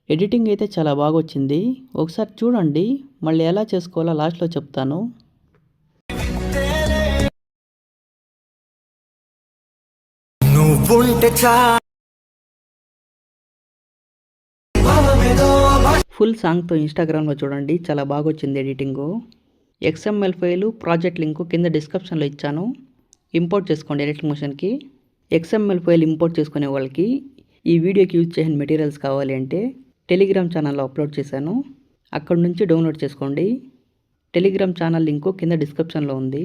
Editing అయితే చాలా బాగా వచ్చింది. ఒకసారి చూడండి, మళ్ళీ ఎలా చేసుకోవాలో లాస్ట్‌లో చెప్తాను. ఫుల్ సాంగ్‌తో ఇన్‌స్టాగ్రామ్‌లో చూడండి, చాలా బాగా వచ్చింది editing. XML file project link కింద డిస్క్రిప్షన్‌లో ఇచ్చాను. ఇంపోర్ట్ చేసుకోండి ఎడిటింగ్ మిషన్‌కి. XML ఫైల్ ఇంపోర్ట్ చేసుకునే వాళ్ళకి ఈ వీడియోకి యూజ్ చేసిన మెటీరియల్స్ కావాలి అంటే టెలిగ్రామ్ ఛానల్లో అప్లోడ్ చేశాను. అక్కడి నుంచి డౌన్లోడ్ చేసుకోండి. టెలిగ్రామ్ ఛానల్ లింకు కింద డిస్క్రిప్షన్‌లో ఉంది.